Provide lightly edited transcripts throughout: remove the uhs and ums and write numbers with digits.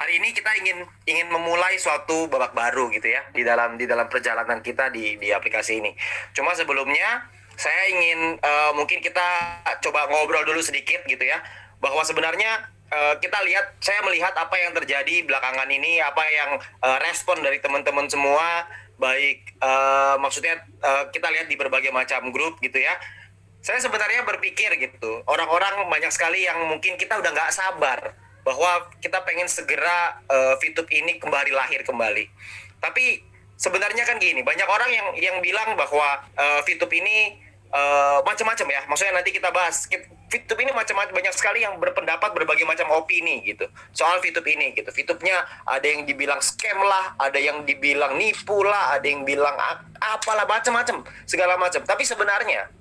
hari ini kita ingin memulai suatu babak baru gitu ya di dalam perjalanan kita di aplikasi ini. Cuma sebelumnya saya ingin mungkin kita coba ngobrol dulu sedikit gitu ya, bahwa sebenarnya saya melihat apa yang terjadi belakangan ini, apa yang respon dari teman-teman semua, baik maksudnya kita lihat di berbagai macam grup gitu ya. Saya sebenarnya berpikir gitu, orang-orang banyak sekali yang mungkin kita udah nggak sabar bahwa kita pengen segera VTube ini kembali lahir kembali. Tapi sebenarnya kan gini, banyak orang yang bilang bahwa VTube ini macam-macam ya. Maksudnya nanti kita bahas VTube ini macam-macam, banyak sekali yang berpendapat berbagai macam opini gitu soal VTube ini gitu. VTube-nya ada yang dibilang scam lah, ada yang dibilang nipu lah, ada yang bilang apalah macam-macam, segala macam. Tapi sebenarnya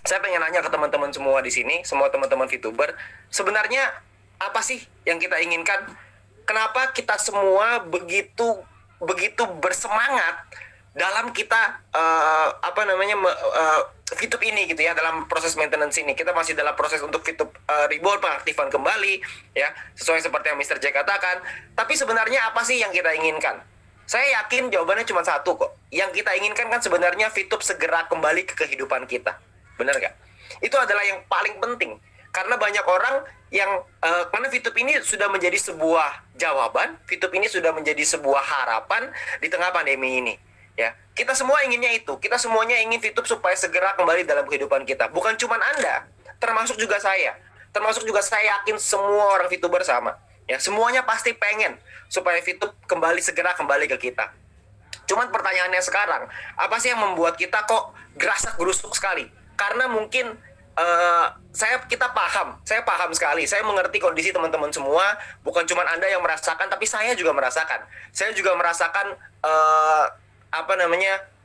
saya pengen nanya ke teman-teman semua di sini, semua teman-teman VTuber, sebenarnya apa sih yang kita inginkan? Kenapa kita semua begitu bersemangat dalam kita VTube ini gitu ya, dalam proses maintenance ini. Kita masih dalam proses untuk VTube reborn, pengaktifan kembali ya, sesuai seperti yang Mr. Jack katakan. Tapi sebenarnya apa sih yang kita inginkan? Saya yakin jawabannya cuma satu kok. Yang kita inginkan kan sebenarnya VTube segera kembali ke kehidupan kita. Benar nggak? Itu adalah yang paling penting. Karena banyak orang yang karena VTube ini sudah menjadi sebuah jawaban, VTube ini sudah menjadi sebuah harapan di tengah pandemi ini. Ya, kita semua inginnya itu. Kita semuanya ingin VTube supaya segera kembali dalam kehidupan kita. Bukan cuma Anda, termasuk juga saya. Termasuk juga saya yakin semua orang VTuber sama. Ya, semuanya pasti pengen supaya VTube segera kembali ke kita. Cuman pertanyaannya sekarang, apa sih yang membuat kita kok gerasak gerusuk sekali? Karena mungkin saya paham sekali, saya mengerti kondisi teman-teman semua, bukan cuma Anda yang merasakan, tapi saya juga merasakan. Saya juga merasakan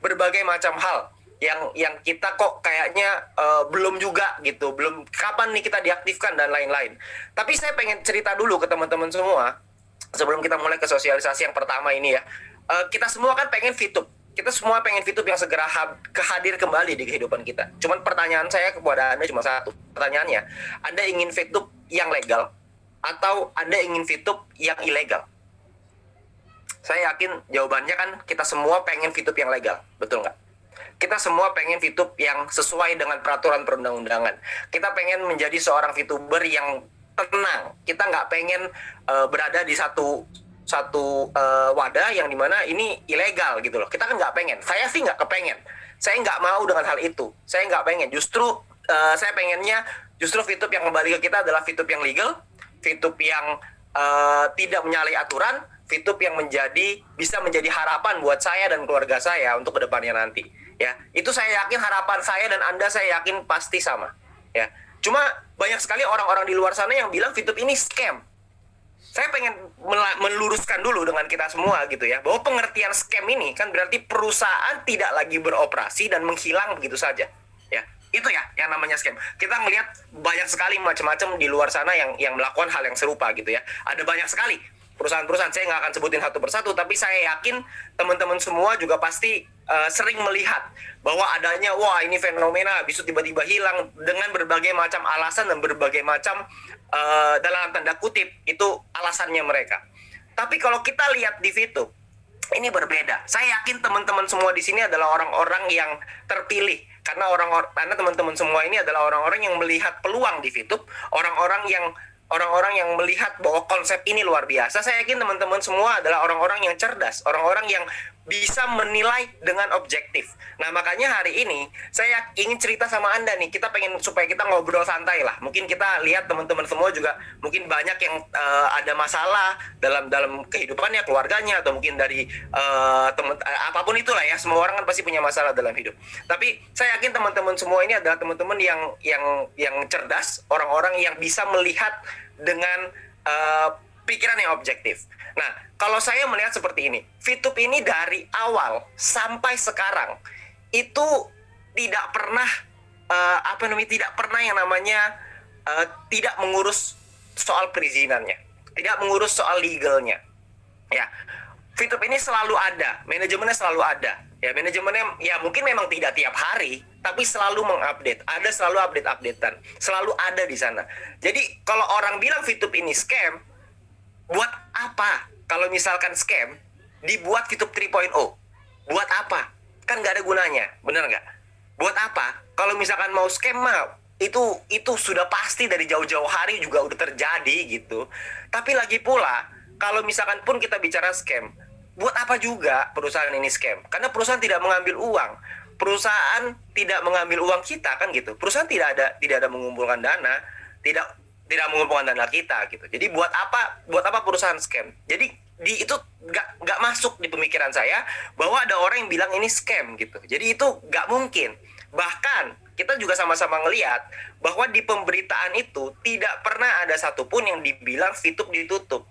berbagai macam hal yang kita kok kayaknya belum juga gitu, belum kapan nih kita diaktifkan dan lain-lain. Tapi saya pengen cerita dulu ke teman-teman semua sebelum kita mulai ke sosialisasi yang pertama ini ya. Kita semua kan pengen VTube. Kita semua pengen VTube yang segera hadir kembali di kehidupan kita. Cuman pertanyaan saya kepada Anda cuma satu. Pertanyaannya, Anda ingin VTube yang legal atau Anda ingin VTube yang ilegal? Saya yakin jawabannya kan kita semua pengen VTube yang legal. Betul nggak? Kita semua pengen VTube yang sesuai dengan peraturan perundang-undangan. Kita pengen menjadi seorang VTuber yang tenang. Kita nggak pengen berada di satu wadah yang dimana ini ilegal gitu loh. Kita kan nggak pengen. Saya sih nggak kepengen. Saya nggak mau dengan hal itu. Saya nggak pengen. Justru saya pengennya VTube yang kembali ke kita adalah VTube yang legal, VTube yang tidak menyalahi aturan, VTube yang bisa menjadi harapan buat saya dan keluarga saya untuk kedepannya nanti. Ya, itu saya yakin harapan saya dan Anda saya yakin pasti sama. Ya, cuma banyak sekali orang-orang di luar sana yang bilang VTube ini scam. Saya pengen meluruskan dulu dengan kita semua gitu ya, bahwa pengertian scam ini kan berarti perusahaan tidak lagi beroperasi dan menghilang begitu saja. Ya, itu ya yang namanya scam. Kita melihat banyak sekali macam-macam di luar sana yang melakukan hal yang serupa gitu ya. Ada banyak sekali perusahaan-perusahaan, saya nggak akan sebutin satu persatu, tapi saya yakin teman-teman semua juga pasti sering melihat bahwa adanya, wah ini fenomena bisa tiba-tiba hilang dengan berbagai macam alasan dan berbagai macam dalam tanda kutip itu alasannya mereka. Tapi kalau kita lihat di VTube ini berbeda. Saya yakin teman-teman semua di sini adalah orang-orang yang terpilih karena teman-teman semua ini adalah orang-orang yang melihat peluang di VTube, orang-orang yang melihat bahwa konsep ini luar biasa. Saya yakin teman-teman semua adalah orang-orang yang cerdas, orang-orang yang bisa menilai dengan objektif. Nah, makanya hari ini saya ingin cerita sama Anda nih. Kita pengen supaya kita ngobrol santai lah. Mungkin kita lihat teman-teman semua juga mungkin banyak yang ada masalah dalam kehidupannya, keluarganya, atau mungkin dari apapun itulah ya. Semua orang kan pasti punya masalah dalam hidup. Tapi saya yakin teman-teman semua ini adalah teman-teman yang cerdas, orang-orang yang bisa melihat dengan pikiran yang objektif. Nah, kalau saya melihat seperti ini, VTube ini dari awal sampai sekarang itu tidak pernah tidak pernah yang namanya tidak mengurus soal perizinannya, tidak mengurus soal legalnya. Ya, VTube ini selalu ada, manajemennya selalu ada. Ya, manajemennya ya mungkin memang tidak tiap hari, tapi selalu mengupdate. Ada selalu update-updatean, selalu ada di sana. Jadi kalau orang bilang VTube ini scam, buat apa apa kalau misalkan scam dibuat Fitup 3.0? Buat apa? Kan nggak ada gunanya, bener nggak? Buat apa? Kalau misalkan mau scam mah itu sudah pasti dari jauh-jauh hari juga udah terjadi gitu. Tapi lagi pula kalau misalkan pun kita bicara scam, buat apa juga perusahaan ini scam? Karena perusahaan tidak mengambil uang. Perusahaan tidak mengambil uang kita kan gitu. Perusahaan tidak ada mengumpulkan dana, tidak mengumpulkan dana kita gitu. Jadi buat apa perusahaan scam? Jadi itu nggak masuk di pemikiran saya bahwa ada orang yang bilang ini scam gitu. Jadi itu nggak mungkin. Bahkan kita juga sama-sama ngelihat bahwa di pemberitaan itu tidak pernah ada satupun yang dibilang Fitup ditutup.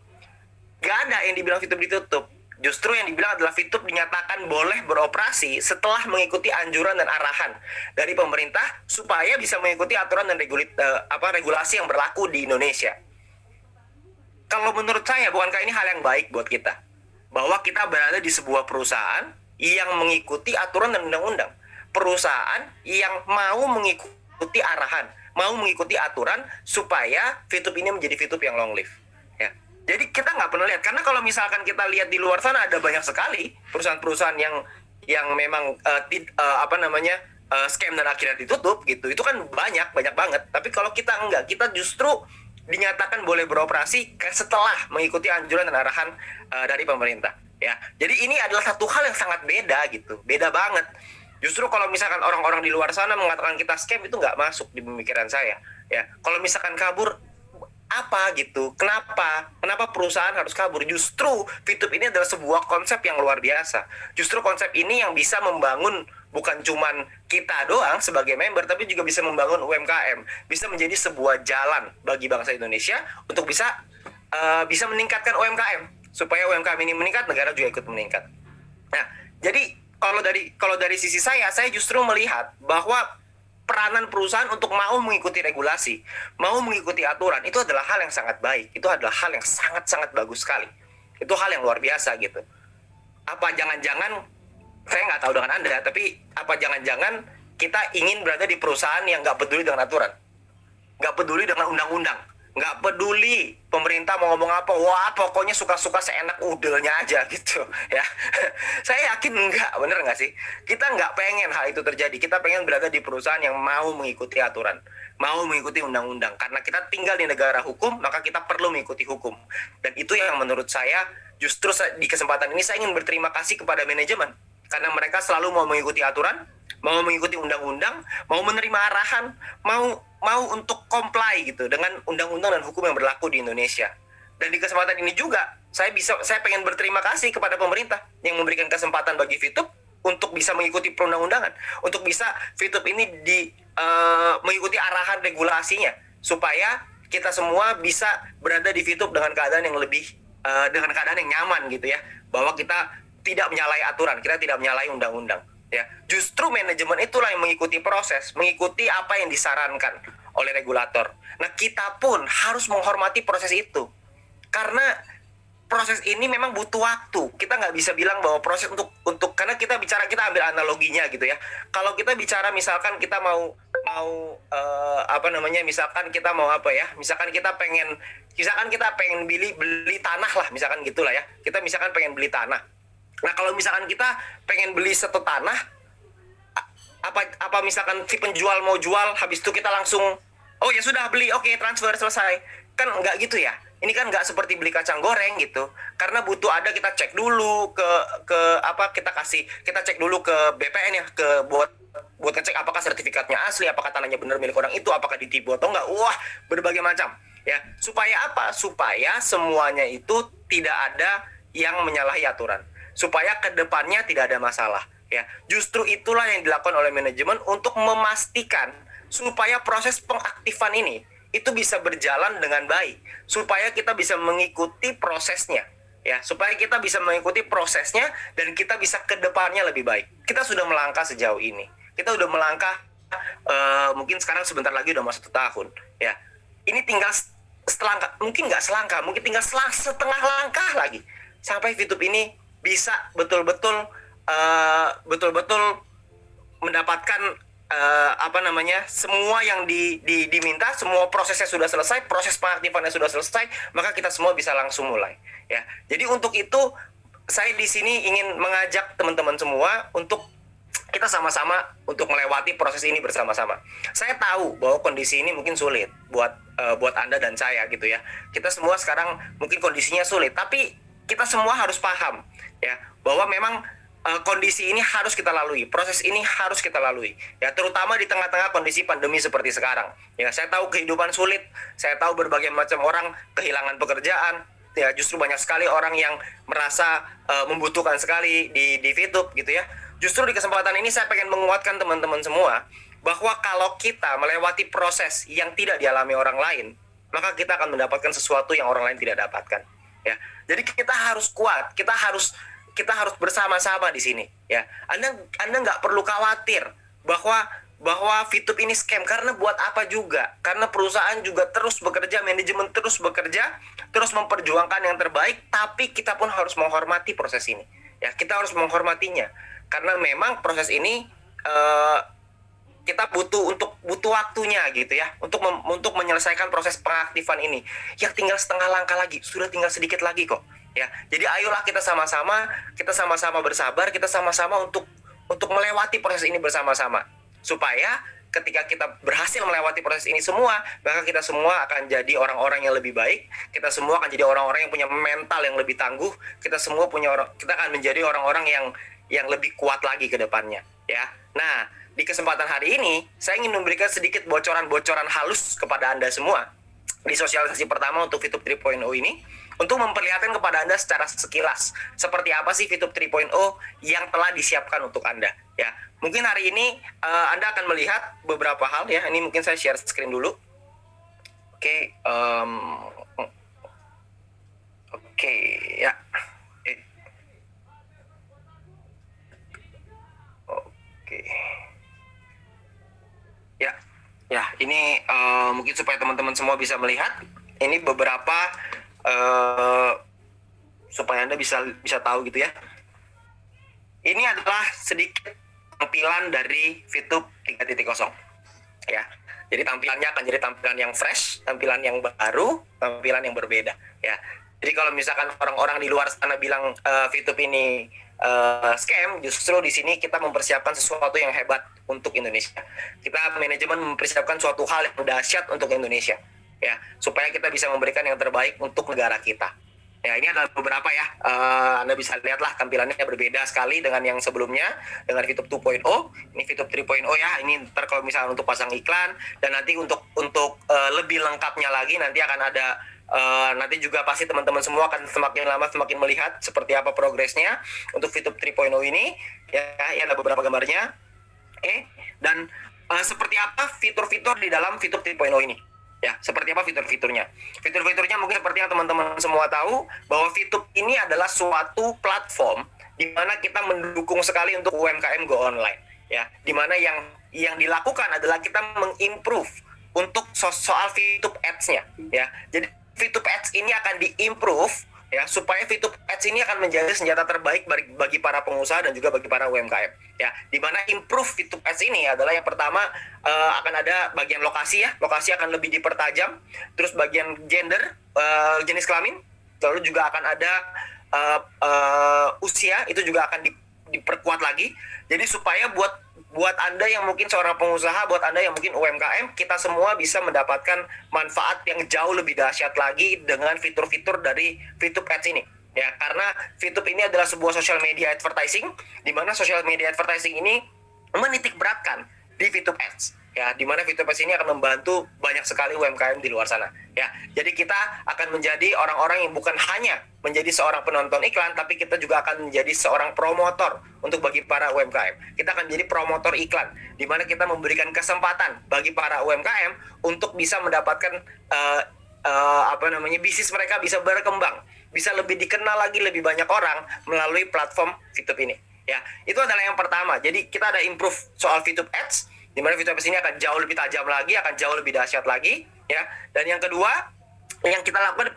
Gak ada yang dibilang Fitup ditutup. Justru yang dibilang adalah Fitup dinyatakan boleh beroperasi setelah mengikuti anjuran dan arahan dari pemerintah supaya bisa mengikuti aturan dan regulasi yang berlaku di Indonesia. Kalau menurut saya, bukankah ini hal yang baik buat kita? Bahwa kita berada di sebuah perusahaan yang mengikuti aturan dan undang-undang. Perusahaan yang mau mengikuti arahan, mau mengikuti aturan supaya Fitup ini menjadi Fitup yang long live. Ya. Jadi kita nggak pernah lihat, karena kalau misalkan kita lihat di luar sana ada banyak sekali perusahaan-perusahaan yang memang scam dan akhirnya ditutup gitu. Itu kan banyak banget. Tapi kalau kita enggak, kita justru dinyatakan boleh beroperasi setelah mengikuti anjuran dan arahan dari pemerintah. Ya, jadi ini adalah satu hal yang sangat beda gitu, beda banget. Justru kalau misalkan orang-orang di luar sana mengatakan kita scam, itu nggak masuk di pemikiran saya. Ya, kalau misalkan kabur, apa gitu? Kenapa perusahaan harus kabur? Justru Fitup ini adalah sebuah konsep yang luar biasa. Justru konsep ini yang bisa membangun bukan cuman kita doang sebagai member, tapi juga bisa membangun UMKM, bisa menjadi sebuah jalan bagi bangsa Indonesia untuk bisa meningkatkan UMKM. Supaya UMKM ini meningkat, negara juga ikut meningkat. Nah, jadi kalau dari sisi saya justru melihat bahwa peranan perusahaan untuk mau mengikuti regulasi, mau mengikuti aturan, itu adalah hal yang sangat baik. Itu adalah hal yang sangat-sangat bagus sekali. Itu hal yang luar biasa gitu. Apa jangan-jangan, saya nggak tahu dengan Anda, tapi apa jangan-jangan kita ingin berada di perusahaan yang nggak peduli dengan aturan, nggak peduli dengan undang-undang, nggak peduli pemerintah mau ngomong apa, wah pokoknya suka-suka seenak udelnya aja gitu ya. Saya yakin enggak, bener nggak sih? Kita nggak pengen hal itu terjadi. Kita pengen berada di perusahaan yang mau mengikuti aturan, mau mengikuti undang-undang. Karena kita tinggal di negara hukum, maka kita perlu mengikuti hukum. Dan itu yang menurut saya, justru di kesempatan ini saya ingin berterima kasih kepada manajemen. Karena mereka selalu mau mengikuti aturan, mau mengikuti undang-undang, mau menerima arahan, mau untuk comply gitu dengan undang-undang dan hukum yang berlaku di Indonesia. Dan di kesempatan ini juga saya pengen berterima kasih kepada pemerintah yang memberikan kesempatan bagi Fitup untuk bisa mengikuti perundang-undangan, untuk bisa Fitup ini mengikuti arahan regulasinya supaya kita semua bisa berada di Fitup dengan keadaan yang lebih dengan keadaan yang nyaman gitu ya, bahwa kita tidak menyalahi aturan, kita tidak menyalahi undang-undang. Ya, justru manajemen itulah yang mengikuti proses, mengikuti apa yang disarankan oleh regulator. Nah, kita pun harus menghormati proses itu. Karena proses ini memang butuh waktu. Kita nggak bisa bilang bahwa proses untuk karena kita ambil analoginya gitu ya. Kalau kita bicara misalkan kita misalkan kita mau apa ya? Misalkan kita pengen beli tanah lah, misalkan gitulah ya. Kita misalkan pengen beli tanah. Nah, kalau misalkan kita pengen beli satu tanah, apa misalkan si penjual mau jual, habis itu kita langsung, oh ya sudah beli, oke, transfer, selesai. Kan nggak gitu ya. Ini kan nggak seperti beli kacang goreng gitu. Karena butuh kita cek dulu kita cek dulu ke BPN ya, buat ngecek apakah sertifikatnya asli, apakah tanahnya benar milik orang itu, apakah ditipu atau enggak. Wah, berbagai macam. Ya, supaya apa? Supaya semuanya itu tidak ada yang menyalahi aturan. Supaya kedepannya tidak ada masalah ya. Justru itulah yang dilakukan oleh manajemen untuk memastikan supaya proses pengaktifan ini itu bisa berjalan dengan baik, supaya kita bisa mengikuti prosesnya ya, supaya kita bisa mengikuti prosesnya dan kita bisa kedepannya lebih baik. Kita sudah melangkah sejauh ini, kita sudah melangkah mungkin sekarang sebentar lagi udah mau 1 tahun ya. Ini tinggal mungkin tinggal setengah langkah lagi sampai Fitup ini bisa betul-betul mendapatkan semua yang diminta, semua prosesnya sudah selesai, proses pengaktifannya sudah selesai, maka kita semua bisa langsung mulai. Ya, jadi untuk itu saya di sini ingin mengajak teman-teman semua untuk kita sama-sama untuk melewati proses ini bersama-sama. Saya tahu bahwa kondisi ini mungkin sulit buat Anda dan saya gitu ya. Kita semua sekarang mungkin kondisinya sulit, tapi kita semua harus paham ya bahwa memang kondisi ini harus kita lalui, proses ini harus kita lalui ya, terutama di tengah-tengah kondisi pandemi seperti sekarang. Ya, saya tahu kehidupan sulit, saya tahu berbagai macam orang kehilangan pekerjaan. Ya, justru banyak sekali orang yang merasa membutuhkan sekali di VTube gitu ya. Justru di kesempatan ini saya pengen menguatkan teman-teman semua bahwa kalau kita melewati proses yang tidak dialami orang lain, maka kita akan mendapatkan sesuatu yang orang lain tidak dapatkan. Ya, jadi kita harus kuat, kita harus bersama-sama di sini. Ya, Anda nggak perlu khawatir bahwa VTube ini scam, karena buat apa juga? Karena perusahaan juga terus bekerja, manajemen terus bekerja, terus memperjuangkan yang terbaik, tapi kita pun harus menghormati proses ini. Ya, kita harus menghormatinya. Karena memang proses ini kita butuh waktunya gitu ya untuk menyelesaikan proses pengaktifan ini. Yang tinggal setengah langkah lagi, sudah tinggal sedikit lagi kok. Ya, jadi ayolah kita sama-sama bersabar, kita sama-sama untuk melewati proses ini bersama-sama. Supaya ketika kita berhasil melewati proses ini semua, maka kita semua akan jadi orang-orang yang lebih baik. Kita semua akan jadi orang-orang yang punya mental yang lebih tangguh. Kita akan menjadi orang-orang yang lebih kuat lagi ke depannya, ya. Nah, di kesempatan hari ini saya ingin memberikan sedikit bocoran-bocoran halus kepada Anda semua di sosialisasi pertama untuk VTube 3.0 ini, untuk memperlihatkan kepada Anda secara sekilas seperti apa sih VTube 3.0 yang telah disiapkan untuk Anda, ya. Mungkin hari ini Anda akan melihat beberapa hal ya. Ini mungkin saya share screen dulu. Oke, ya. Ya, ini mungkin supaya teman-teman semua bisa melihat. Ini beberapa supaya Anda bisa tahu gitu ya. Ini adalah sedikit tampilan dari VTube 3.0. Ya. Jadi tampilannya akan jadi tampilan yang fresh, tampilan yang baru, tampilan yang berbeda, ya. Jadi kalau misalkan orang-orang di luar sana bilang VTube ini scam, justru di sini kita mempersiapkan sesuatu yang hebat untuk Indonesia. Kita manajemen mempersiapkan suatu hal yang dahsyat untuk Indonesia, ya, supaya kita bisa memberikan yang terbaik untuk negara kita. Ya, ini adalah beberapa ya. Anda bisa lihatlah tampilannya berbeda sekali dengan yang sebelumnya, dengan VTube 2.0. Ini VTube 3.0 ya. Ini ntar kalau misalnya untuk pasang iklan, dan nanti untuk lebih lengkapnya lagi nanti akan ada. Nanti juga pasti teman-teman semua akan semakin lama semakin melihat seperti apa progresnya untuk VTube 3.0 ini. Ya, ada beberapa gambarnya. Dan seperti apa fitur-fitur di dalam VTube 3.0 ini. Ya, seperti apa fitur-fiturnya? Fitur-fiturnya mungkin seperti yang teman-teman semua tahu, bahwa VTube ini adalah suatu platform di mana kita mendukung sekali untuk UMKM go online. Ya, di mana yang dilakukan adalah kita mengimprove untuk soal VTube Ads-nya. Ya, jadi VTube Ads ini akan diimprove ya, supaya VTube Ads ini akan menjadi senjata terbaik bagi para pengusaha dan juga bagi para UMKM. Ya, di mana improve VTube Ads ini adalah yang pertama akan ada bagian lokasi ya, lokasi akan lebih dipertajam, terus bagian gender, jenis kelamin, lalu juga akan ada usia, itu juga akan diperkuat lagi. Jadi supaya buat Anda yang mungkin seorang pengusaha, buat Anda yang mungkin UMKM, kita semua bisa mendapatkan manfaat yang jauh lebih dahsyat lagi dengan fitur-fitur dari VTube Ads ini. Ya, karena VTube ini adalah sebuah social media advertising, di mana social media advertising ini menitik beratkan di VTube Ads. Ya, di mana VTube Ads ini akan membantu banyak sekali UMKM di luar sana. Ya, jadi kita akan menjadi orang-orang yang bukan hanya menjadi seorang penonton iklan, tapi kita juga akan menjadi seorang promotor untuk bagi para UMKM. Kita akan menjadi promotor iklan, di mana kita memberikan kesempatan bagi para UMKM untuk bisa mendapatkan bisnis mereka bisa berkembang, bisa lebih dikenal lagi lebih banyak orang melalui platform VTube ini. Ya, itu adalah yang pertama. Jadi kita ada improve soal VTube Ads, di mana VTube Ads ini akan jauh lebih tajam lagi, akan jauh lebih dahsyat lagi, ya. Dan yang kedua, yang kita lakukan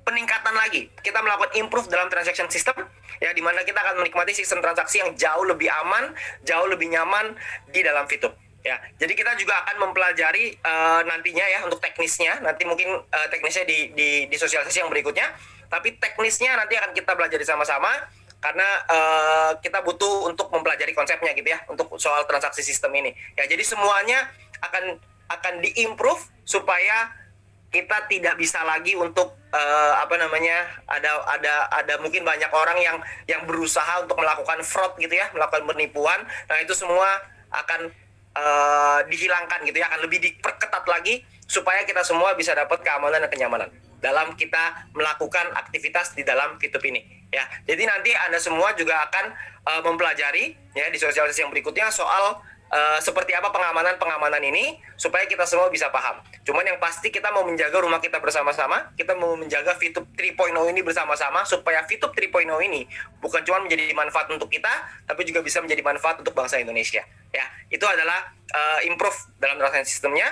peningkatan lagi. Kita melakukan improve dalam transaction system, ya, di mana kita akan menikmati sistem transaksi yang jauh lebih aman, jauh lebih nyaman di dalam Fitup. Ya, jadi kita juga akan mempelajari nantinya ya untuk teknisnya, nanti mungkin teknisnya di sosialisasi yang berikutnya, tapi teknisnya nanti akan kita pelajari sama-sama karena kita butuh untuk mempelajari konsepnya gitu ya untuk soal transaksi sistem ini. Ya, jadi semuanya akan diimprove supaya kita tidak bisa lagi untuk ada mungkin banyak orang yang berusaha untuk melakukan fraud gitu ya, melakukan penipuan. Nah, itu semua akan dihilangkan gitu ya, akan lebih diperketat lagi supaya kita semua bisa dapat keamanan dan kenyamanan dalam kita melakukan aktivitas di dalam Fitup ini ya. Jadi nanti Anda semua juga akan mempelajari ya di sosialisasi yang berikutnya soal seperti apa pengamanan ini supaya kita semua bisa paham. Cuman yang pasti kita mau menjaga rumah kita bersama-sama, kita mau menjaga Fitup 3.0 ini bersama-sama supaya Fitup 3.0 ini bukan cuma menjadi manfaat untuk kita, tapi juga bisa menjadi manfaat untuk bangsa Indonesia. Ya, itu adalah improve dalam transaksi sistemnya.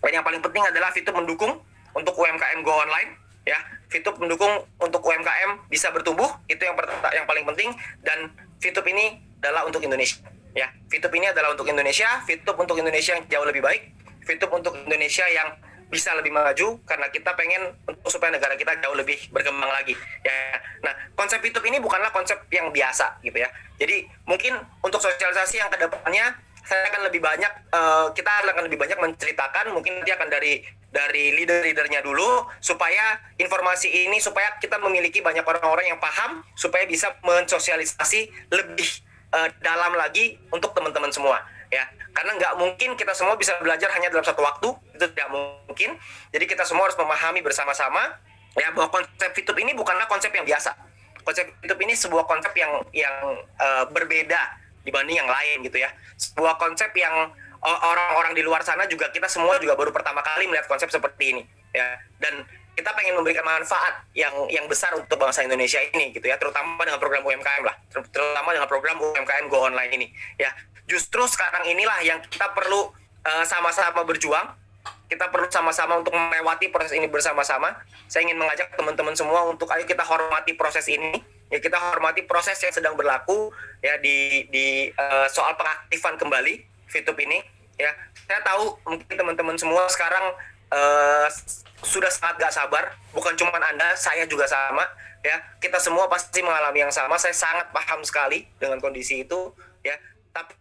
Dan yang paling penting adalah Fitup mendukung untuk UMKM go online. Ya, Fitup mendukung untuk UMKM bisa bertumbuh, itu yang paling penting. Dan Fitup ini adalah untuk Indonesia. Ya, Fitup ini adalah untuk Indonesia, Fitup untuk Indonesia yang jauh lebih baik, Fitup untuk Indonesia yang bisa lebih maju karena kita pengen untuk supaya negara kita jauh lebih berkembang lagi. Ya, nah konsep Fitup ini bukanlah konsep yang biasa gitu ya. Jadi mungkin untuk sosialisasi yang kedepannya saya akan lebih banyak kita akan lebih banyak menceritakan, mungkin nanti akan dari leader-leadernya dulu supaya informasi ini supaya kita memiliki banyak orang-orang yang paham supaya bisa mensosialisasi lebih dalam lagi untuk teman-teman semua ya, karena nggak mungkin kita semua bisa belajar hanya dalam satu waktu, itu tidak mungkin. Jadi kita semua harus memahami bersama-sama ya bahwa konsep Fitup ini bukanlah konsep yang biasa. Konsep Fitup ini sebuah konsep yang berbeda dibanding yang lain gitu ya, sebuah konsep yang orang-orang di luar sana juga, kita semua juga baru pertama kali melihat konsep seperti ini ya, dan kita pengen memberikan manfaat yang besar untuk bangsa Indonesia ini gitu ya, terutama dengan program UMKM lah, terutama dengan program UMKM Go Online ini ya. Justru sekarang inilah yang kita perlu sama-sama berjuang, kita perlu sama-sama untuk melewati proses ini bersama-sama. Saya ingin mengajak teman-teman semua untuk ayo kita hormati proses ini ya, kita hormati proses yang sedang berlaku ya di soal pengaktifan kembali Fitup ini ya. Saya tahu mungkin teman-teman semua sekarang sudah sangat gak sabar, bukan cuma Anda, saya juga sama ya, kita semua pasti mengalami yang sama. Saya sangat paham sekali dengan kondisi itu ya, tapi